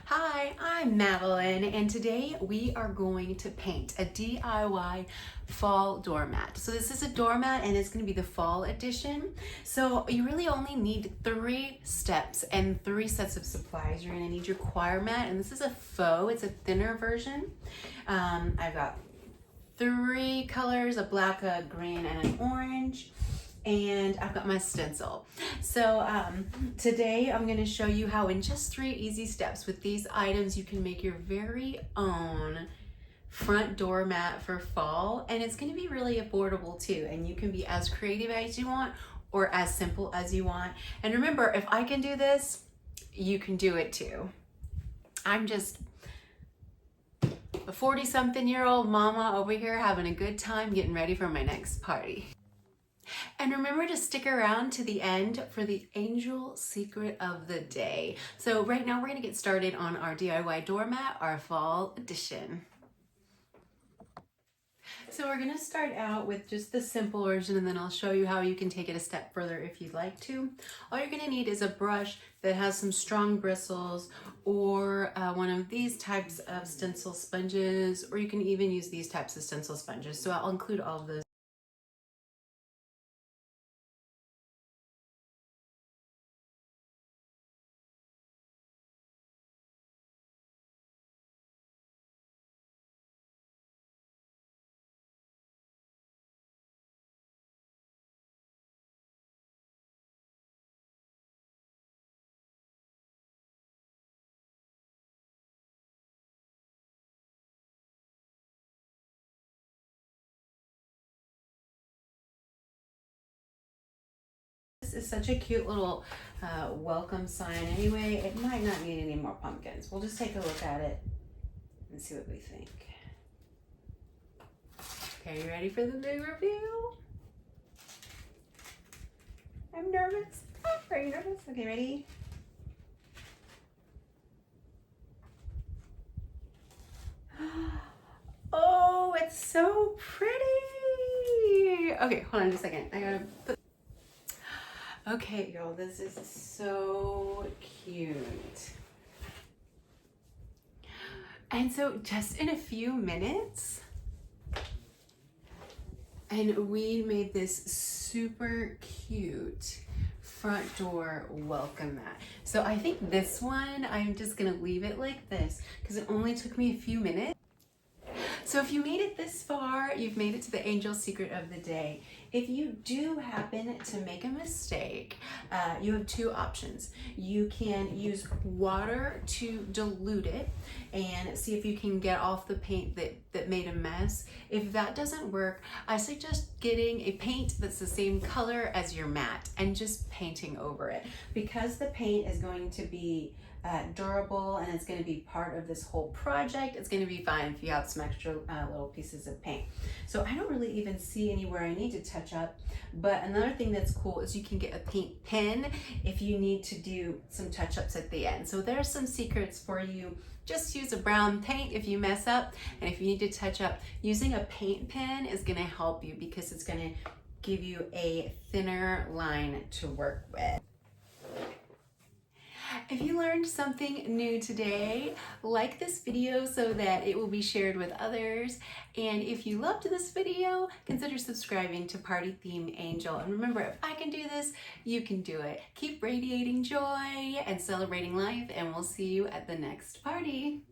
Hi, I'm Madeline, and today we are going to paint a DIY fall doormat. So this is a doormat and it's going to be the fall edition. So you really only need 3 steps and 3 sets of supplies. You're going to need your Coir mat, and this is a faux, it's a thinner version. I've got 3 colors, a black, a green, and an orange. And I've got my stencil. So today I'm going to show you how in just 3 easy steps with these items you can make your very own front doormat for fall, and it's going to be really affordable too, and you can be as creative as you want or as simple as you want. And remember, if I can do this, you can do it too. I'm just a 40-something-year-old mama over here having a good time getting ready for my next party. And remember to stick around to the end for the angel secret of the day. So right now we're going to get started on our DIY doormat, our fall edition. So we're going to start out with just the simple version, and then I'll show you how you can take it a step further if you'd like to. All you're going to need is a brush that has some strong bristles, or one of these types of stencil sponges, or you can even use these types of stencil sponges. So I'll include all of those. This is such a cute little welcome sign anyway. It might not need any more pumpkins. We'll just take a look at it and see what we think. Okay, you ready for the big reveal? I'm nervous. Are you nervous? Okay, ready? Oh, it's so pretty. Okay, hold on just a second. I gotta put. Okay, y'all, this is so cute. And so just in a few minutes, and we made this super cute front door welcome mat. So I think this one, I'm just gonna leave it like this because it only took me a few minutes. So if you made it this far, you've made it to the angel secret of the day. If you do happen to make a mistake, you have 2 options. You can use water to dilute it and see if you can get off the paint that made a mess. If that doesn't work, I suggest getting a paint that's the same color as your mat and just painting over it. Because the paint is going to be durable and it's going to be part of this whole project, it's going to be fine if you have some extra little pieces of paint. So I don't really even see anywhere I need to touch up, but another thing that's cool is you can get a paint pen if you need to do some touch-ups at the end. So there's some secrets for you. Just use a brown paint if you mess up, and if you need to touch up, using a paint pen is going to help you because it's going to give you a thinner line to work with. If you learned something new today, like this video so that it will be shared with others. And if you loved this video, consider subscribing to Party Theme Angel. And remember, if I can do this, you can do it. Keep radiating joy and celebrating life, and we'll see you at the next party.